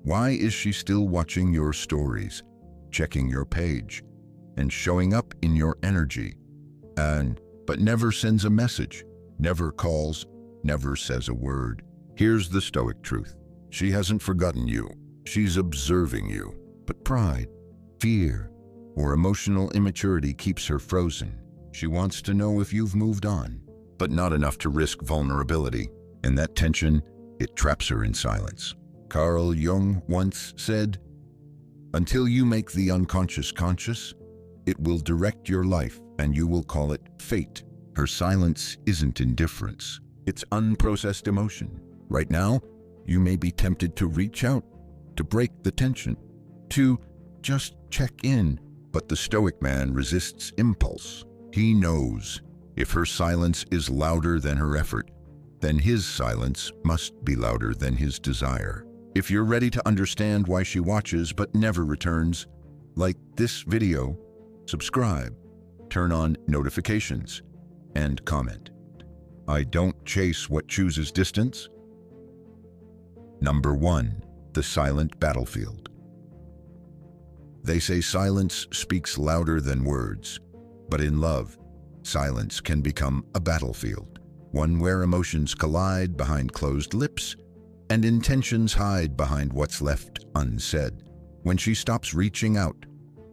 Why is she still watching your stories, checking your page, and showing up in your energy? But never sends a message, never calls, never says a word. Here's the Stoic truth. She hasn't forgotten you. She's observing you. But pride, fear, or emotional immaturity keeps her frozen. She wants to know if you've moved on, but not enough to risk vulnerability. And that tension, it traps her in silence. Carl Jung once said, "Until you make the unconscious conscious, it will direct your life and you will call it fate." Her silence isn't indifference. It's unprocessed emotion. Right now, you may be tempted to reach out, to break the tension, to just check in. But the Stoic man resists impulse. He knows if her silence is louder than her effort, then his silence must be louder than his desire. If you're ready to understand why she watches but never returns, like this video, subscribe, turn on notifications, and comment. I don't chase what chooses distance. Number 1. The silent battlefield. They say silence speaks louder than words, but in love, silence can become a battlefield, one where emotions collide behind closed lips and intentions hide behind what's left unsaid. When she stops reaching out,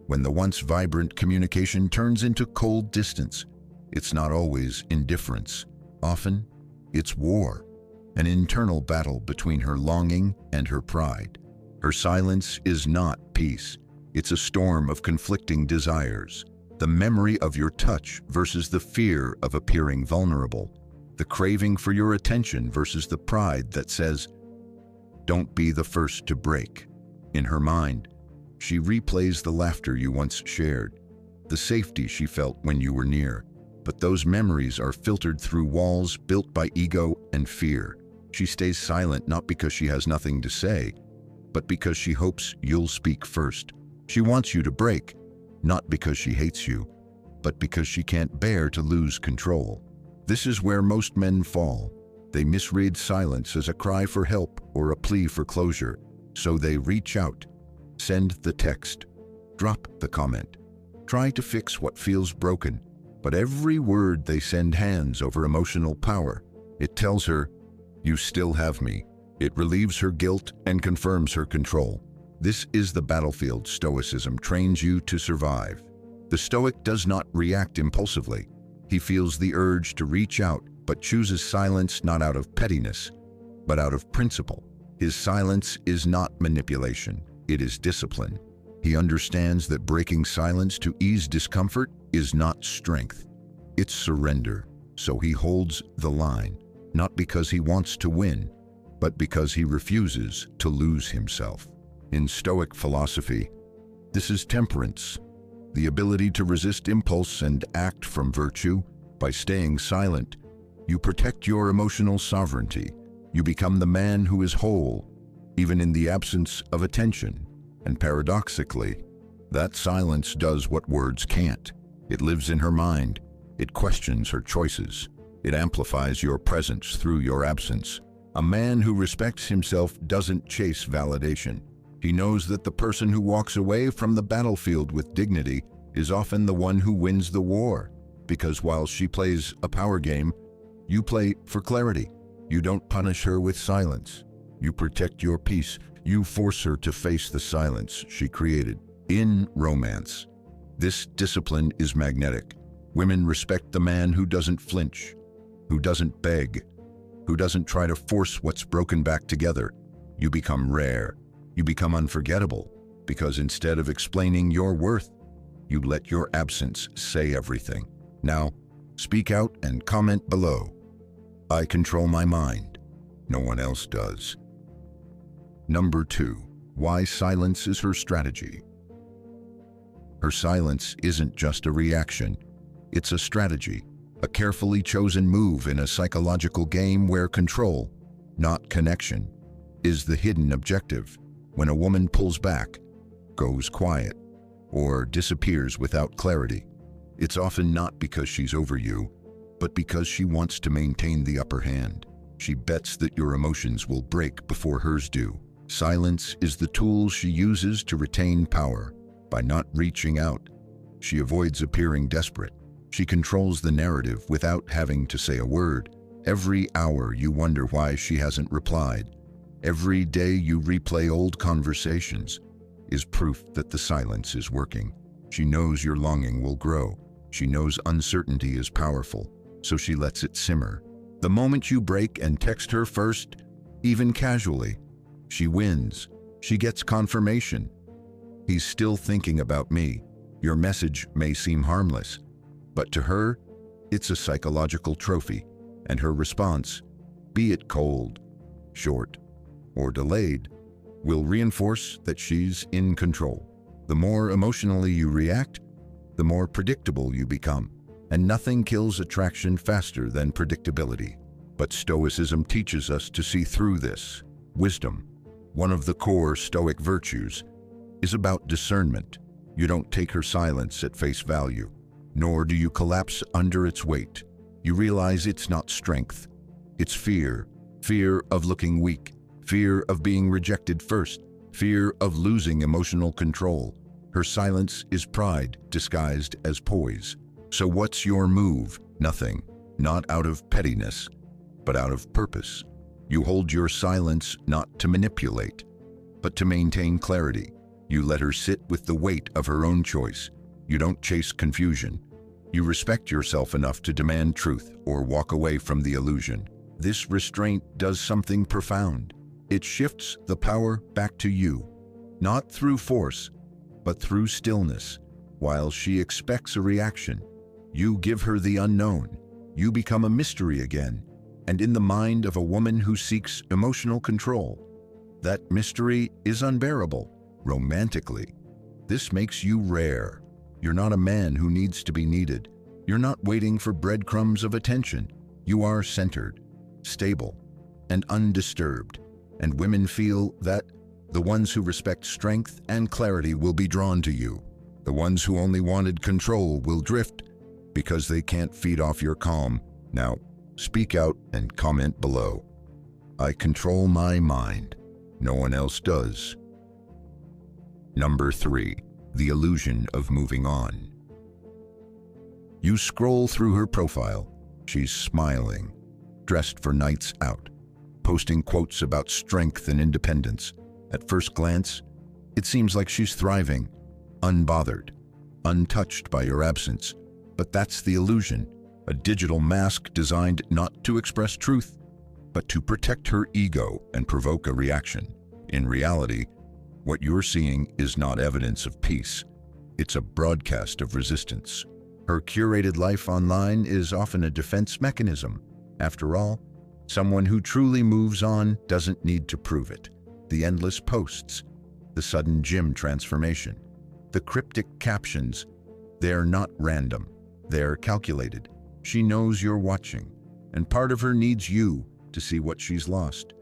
when the once vibrant communication turns into cold distance, it's not always indifference. Often, it's war, an internal battle between her longing and her pride. Her silence is not peace. It's a storm of conflicting desires. The memory of your touch versus the fear of appearing vulnerable. The craving for your attention versus the pride that says, "Don't be the first to break." In her mind, she replays the laughter you once shared, the safety she felt when you were near. But those memories are filtered through walls built by ego and fear. She stays silent not because she has nothing to say, but because she hopes you'll speak first. She wants you to break, not because she hates you, but because she can't bear to lose control. This is where most men fall. They misread silence as a cry for help or a plea for closure, so they reach out, send the text, drop the comment, try to fix what feels broken. But every word they send hands over emotional power. It tells her, "You still have me." It relieves her guilt and confirms her control. This is the battlefield Stoicism trains you to survive. The Stoic does not react impulsively. He feels the urge to reach out, but chooses silence not out of pettiness, but out of principle. His silence is not manipulation, it is discipline. He understands that breaking silence to ease discomfort is not strength, it's surrender. So he holds the line, not because he wants to win, but because he refuses to lose himself. In Stoic philosophy, this is temperance, the ability to resist impulse and act from virtue. By staying silent, you protect your emotional sovereignty. You become the man who is whole, even in the absence of attention. And paradoxically, that silence does what words can't. It lives in her mind. It questions her choices. It amplifies your presence through your absence. A man who respects himself doesn't chase validation. He knows that the person who walks away from the battlefield with dignity is often the one who wins the war. Because while she plays a power game, you play for clarity. You don't punish her with silence. You protect your peace. You force her to face the silence she created. In romance, this discipline is magnetic. Women respect the man who doesn't flinch, who doesn't beg, who doesn't try to force what's broken back together. You become rare. You become unforgettable, because instead of explaining your worth, you let your absence say everything. Now, speak out and comment below. I control my mind. No one else does. Number 2. Why silence is her strategy. Her silence isn't just a reaction. It's a strategy, a carefully chosen move in a psychological game where control, not connection, is the hidden objective. When a woman pulls back, goes quiet, or disappears without clarity, it's often not because she's over you, but because she wants to maintain the upper hand. She bets that your emotions will break before hers do. Silence is the tool she uses to retain power. By not reaching out, she avoids appearing desperate. She controls the narrative without having to say a word. Every hour you wonder why she hasn't replied. Every day you replay old conversations is proof that the silence is working. She knows your longing will grow. She knows uncertainty is powerful, so she lets it simmer. The moment you break and text her first, even casually, she wins. She gets confirmation. He's still thinking about me. Your message may seem harmless, but to her, it's a psychological trophy, and her response, be it cold, short, or delayed, will reinforce that she's in control. The more emotionally you react, the more predictable you become, and nothing kills attraction faster than predictability. But Stoicism teaches us to see through this. Wisdom, one of the core Stoic virtues, is about discernment. You don't take her silence at face value, nor do you collapse under its weight. You realize it's not strength, it's fear. Fear of looking weak, fear of being rejected first, fear of losing emotional control. Her silence is pride disguised as poise. So what's your move? Nothing. Not out of pettiness, but out of purpose. You hold your silence not to manipulate, but to maintain clarity. You let her sit with the weight of her own choice. You don't chase confusion. You respect yourself enough to demand truth or walk away from the illusion. This restraint does something profound. It shifts the power back to you, not through force, but through stillness. While she expects a reaction, you give her the unknown. You become a mystery again. And in the mind of a woman who seeks emotional control, that mystery is unbearable. Romantically, this makes you rare. You're not a man who needs to be needed. You're not waiting for breadcrumbs of attention. You are centered, stable, and undisturbed. And women feel that the ones who respect strength and clarity will be drawn to you. The ones who only wanted control will drift because they can't feed off your calm. Now, speak out and comment below. I control my mind. No one else does. Number 3. The illusion of moving on. You scroll through her profile. She's smiling, dressed for nights out, posting quotes about strength and independence. At first glance, it seems like she's thriving, unbothered, untouched by your absence. But that's the illusion, a digital mask designed not to express truth, but to protect her ego and provoke a reaction. In reality, what you're seeing is not evidence of peace. It's a broadcast of resistance. Her curated life online is often a defense mechanism. After all, someone who truly moves on doesn't need to prove it. The endless posts, the sudden gym transformation, the cryptic captions, they're not random. They're calculated. She knows you're watching, and part of her needs you to see what she's lost,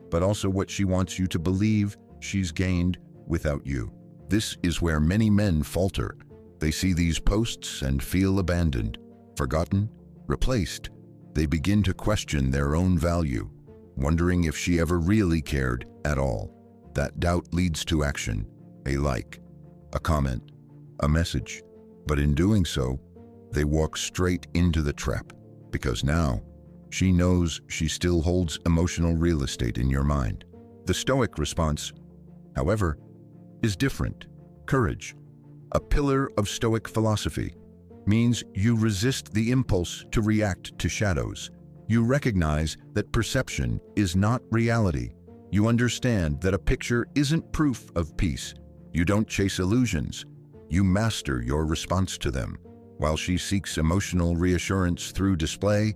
but also what she wants you to believe she's gained without you. This is where many men falter. They see these posts and feel abandoned, forgotten, replaced. They begin to question their own value, wondering if she ever really cared at all. That doubt leads to action, a like, a comment, a message. But in doing so, they walk straight into the trap, because now she knows she still holds emotional real estate in your mind. The Stoic response, however, is different. Courage, a pillar of Stoic philosophy, means you resist the impulse to react to shadows. You recognize that perception is not reality. You understand that a picture isn't proof of peace. You don't chase illusions. You master your response to them. While she seeks emotional reassurance through display,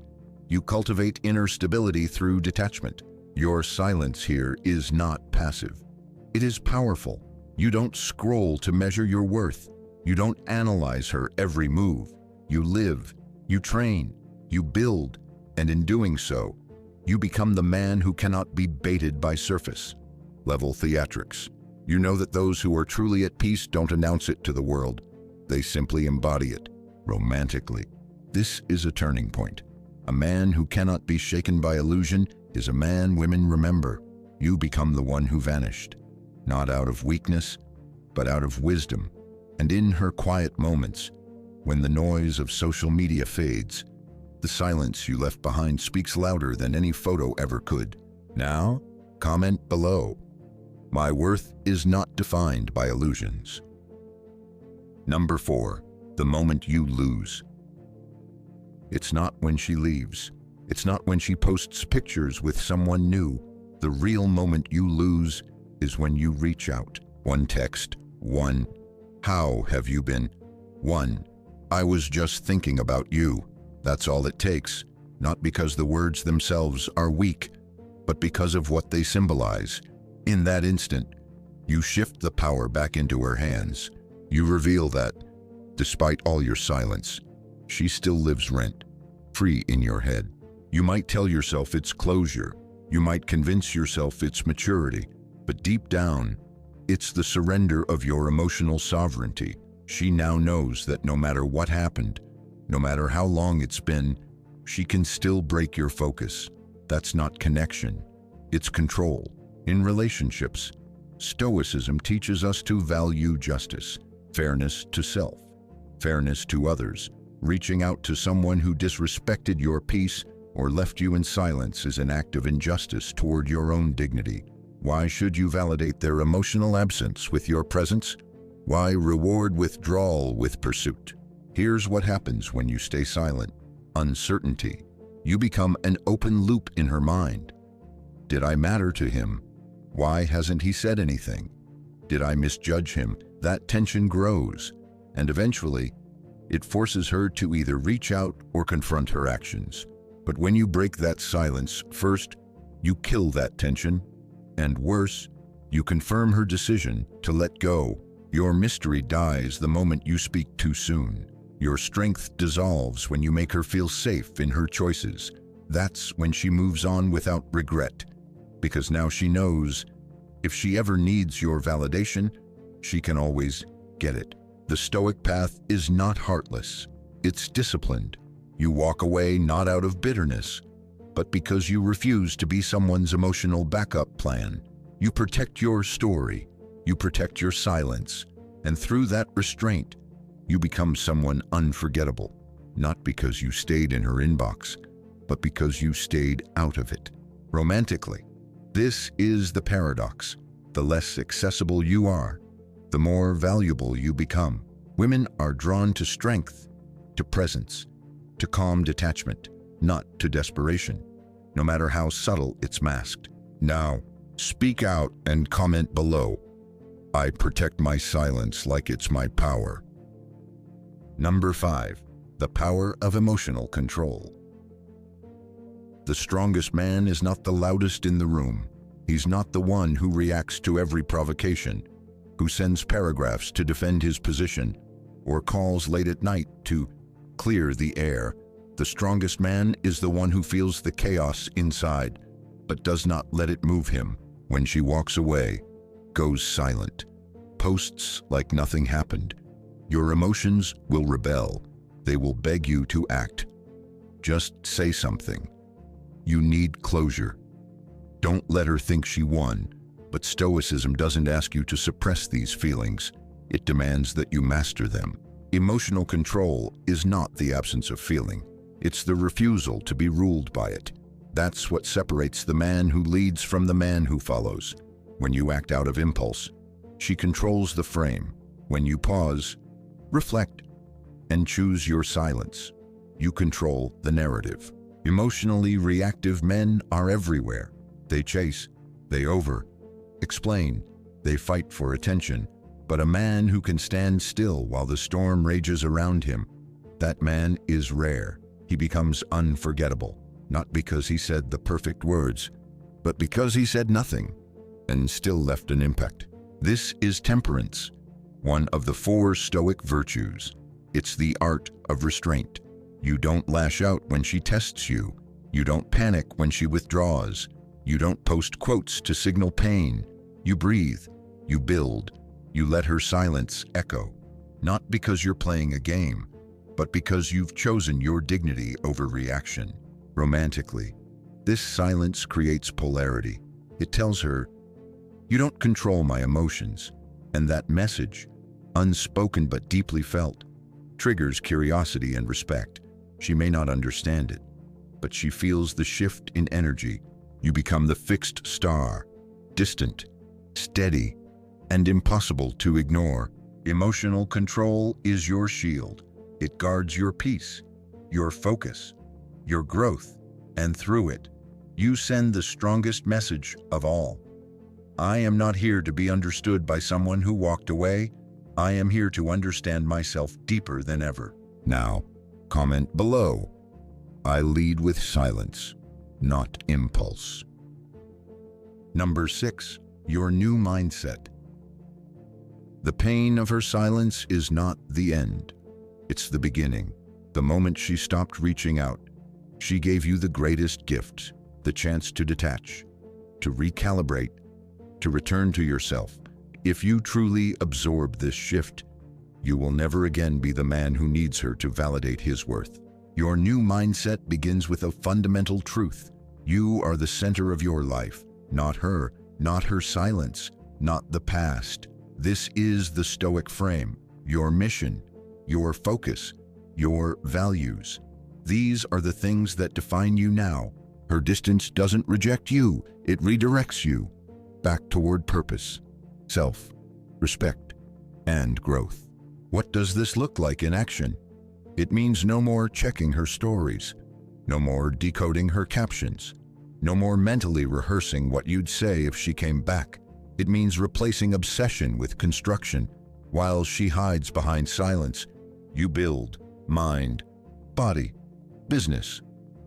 you cultivate inner stability through detachment. Your silence here is not passive. It is powerful. You don't scroll to measure your worth. You don't analyze her every move. You live, you train, you build, and in doing so, you become the man who cannot be baited by surface-level theatrics. You know that those who are truly at peace don't announce it to the world. They simply embody it, romantically. This is a turning point. A man who cannot be shaken by illusion is a man women remember. You become the one who vanished, not out of weakness, but out of wisdom. And in her quiet moments, when the noise of social media fades, the silence you left behind speaks louder than any photo ever could. Now, comment below. My worth is not defined by illusions. Number 4, the moment you lose. It's not when she leaves. It's not when she posts pictures with someone new. The real moment you lose is when you reach out. One text, one, "How have you been?" One, "I was just thinking about you." That's all it takes, not because the words themselves are weak, but because of what they symbolize. In that instant, you shift the power back into her hands. You reveal that, despite all your silence, she still lives rent-free in your head. You might tell yourself it's closure. You might convince yourself it's maturity. But deep down, it's the surrender of your emotional sovereignty. She now knows that no matter what happened, no matter how long it's been, she can still break your focus. That's not connection. It's control. In relationships, Stoicism teaches us to value justice, fairness to self, fairness to others. Reaching out to someone who disrespected your peace or left you in silence is an act of injustice toward your own dignity. Why should you validate their emotional absence with your presence? Why reward withdrawal with pursuit? Here's what happens when you stay silent. Uncertainty. You become an open loop in her mind. Did I matter to him? Why hasn't he said anything? Did I misjudge him? That tension grows, and eventually, it forces her to either reach out or confront her actions. But when you break that silence, first, you kill that tension, and worse, you confirm her decision to let go. Your mystery dies the moment you speak too soon. Your strength dissolves when you make her feel safe in her choices. That's when she moves on without regret, because now she knows if she ever needs your validation, she can always get it. The Stoic path is not heartless. It's disciplined. You walk away not out of bitterness, but because you refuse to be someone's emotional backup plan. You protect your story. You protect your silence. And through that restraint, you become someone unforgettable, not because you stayed in her inbox, but because you stayed out of it. Romantically, this is the paradox. The less accessible you are, the more valuable you become. Women are drawn to strength, to presence, to calm detachment, not to desperation, no matter how subtle it's masked. Now, speak out and comment below. I protect my silence like it's my power. Number 5, the power of emotional control. The strongest man is not the loudest in the room. He's not the one who reacts to every provocation, who sends paragraphs to defend his position, or calls late at night to clear the air. The strongest man is the one who feels the chaos inside, but does not let it move him. When she walks away, goes silent, posts like nothing happened, your emotions will rebel. They will beg you to act. Just say something. You need closure. Don't let her think she won. But Stoicism doesn't ask you to suppress these feelings. It demands that you master them. Emotional control is not the absence of feeling. It's the refusal to be ruled by it. That's what separates the man who leads from the man who follows. When you act out of impulse, she controls the frame. When you pause, reflect, and choose your silence, you control the narrative. Emotionally reactive men are everywhere. They chase, they explain, they fight for attention. But a man who can stand still while the storm rages around him, that man is rare. He becomes unforgettable, not because he said the perfect words, but because he said nothing and still left an impact. This is temperance, one of the 4 Stoic virtues. It's the art of restraint. You don't lash out when she tests you. You don't panic when she withdraws. You don't post quotes to signal pain. You breathe. You build. You let her silence echo. Not because you're playing a game, but because you've chosen your dignity over reaction. Romantically, this silence creates polarity. It tells her, "You don't control my emotions." And that message, unspoken but deeply felt, triggers curiosity and respect. She may not understand it, but she feels the shift in energy. You become the fixed star, distant, steady, and impossible to ignore. Emotional control is your shield. It guards your peace, your focus, your growth, and through it, you send the strongest message of all. I am not here to be understood by someone who walked away. I am here to understand myself deeper than ever. Now, comment below. I lead with silence, not impulse. Number 6, your new mindset. The pain of her silence is not the end. It's the beginning. The moment she stopped reaching out, she gave you the greatest gift, the chance to detach, to recalibrate, to return to yourself. If you truly absorb this shift, you will never again be the man who needs her to validate his worth. Your new mindset begins with a fundamental truth. You are the center of your life, not her silence, not the past. This is the Stoic frame, your mission, your focus, your values. These are the things that define you now. Her distance doesn't reject you, it redirects you back toward purpose, self, respect, and growth. What does this look like in action? It means no more checking her stories, no more decoding her captions, no more mentally rehearsing what you'd say if she came back. It means replacing obsession with construction. While she hides behind silence, you build mind, body, business.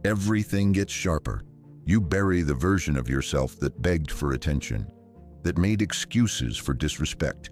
Everything gets sharper. You bury the version of yourself that begged for attention, that made excuses for disrespect,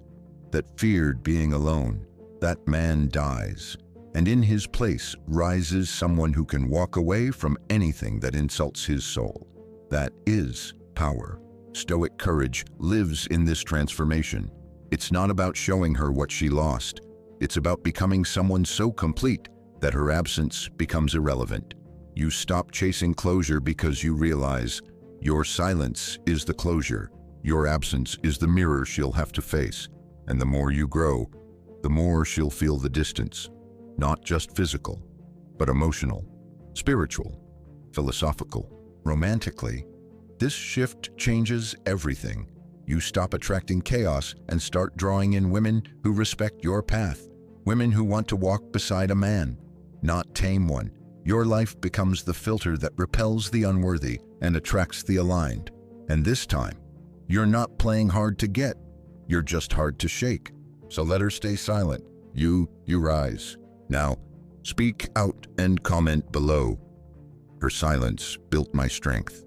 that feared being alone. That man dies, and in his place rises someone who can walk away from anything that insults his soul. That is power. Stoic courage lives in this transformation. It's not about showing her what she lost. It's about becoming someone so complete that her absence becomes irrelevant. You stop chasing closure because you realize your silence is the closure. Your absence is the mirror she'll have to face. And the more you grow, the more she'll feel the distance. Not just physical, but emotional, spiritual, philosophical, romantically. This shift changes everything. You stop attracting chaos and start drawing in women who respect your path. Women who want to walk beside a man, not tame one. Your life becomes the filter that repels the unworthy and attracts the aligned. And this time, you're not playing hard to get. You're just hard to shake. So let her stay silent. You rise. Now, speak out and comment below. Her silence built my strength.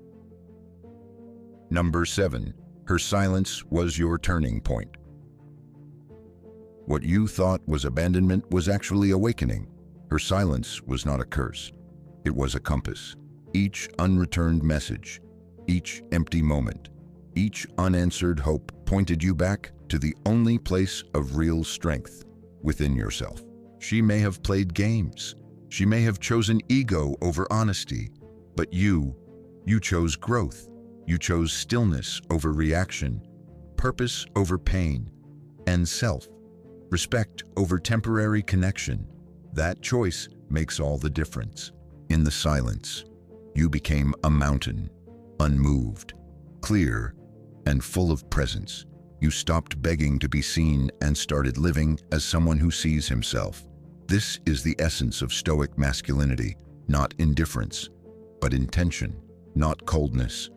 Number 7, her silence was your turning point. What you thought was abandonment was actually awakening. Her silence was not a curse. It was a compass. Each unreturned message, each empty moment, each unanswered hope pointed you back to the only place of real strength, within yourself. She may have played games. She may have chosen ego over honesty. But you chose growth. You chose stillness over reaction, purpose over pain, and self-respect over temporary connection. That choice makes all the difference. In the silence, you became a mountain, unmoved, clear, and full of presence. You stopped begging to be seen and started living as someone who sees himself. This is the essence of Stoic masculinity, not indifference, but intention, not coldness,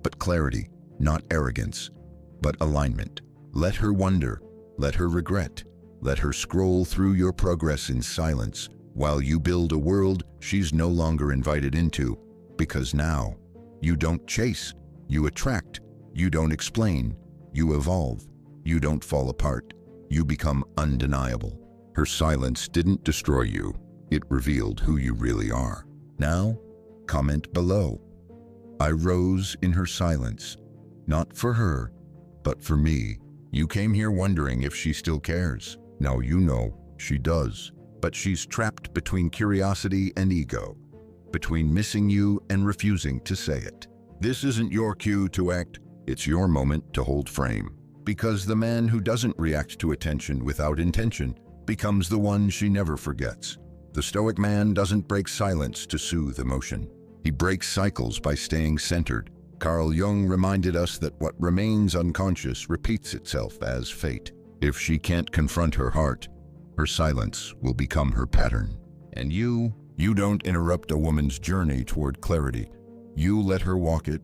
but clarity, not arrogance, but alignment. Let her wonder, let her regret, let her scroll through your progress in silence while you build a world she's no longer invited into, because now you don't chase, you attract, you don't explain, you evolve, you don't fall apart, you become undeniable. Her silence didn't destroy you, it revealed who you really are. Now, comment below. I rose in her silence, not for her, but for me. You came here wondering if she still cares. Now you know she does, but she's trapped between curiosity and ego, between missing you and refusing to say it. This isn't your cue to act. It's your moment to hold frame. Because the man who doesn't react to attention without intention becomes the one she never forgets. The Stoic man doesn't break silence to soothe emotion. He breaks cycles by staying centered. Carl Jung reminded us that what remains unconscious repeats itself as fate. If she can't confront her heart, her silence will become her pattern. And you don't interrupt a woman's journey toward clarity. You let her walk it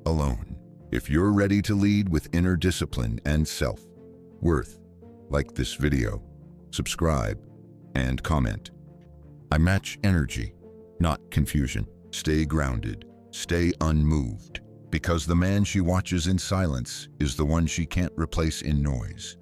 alone. If you're ready to lead with inner discipline and self-worth, like this video, subscribe, and comment. I match energy, not confusion. Stay grounded, stay unmoved, because the man she watches in silence is the one she can't replace in noise.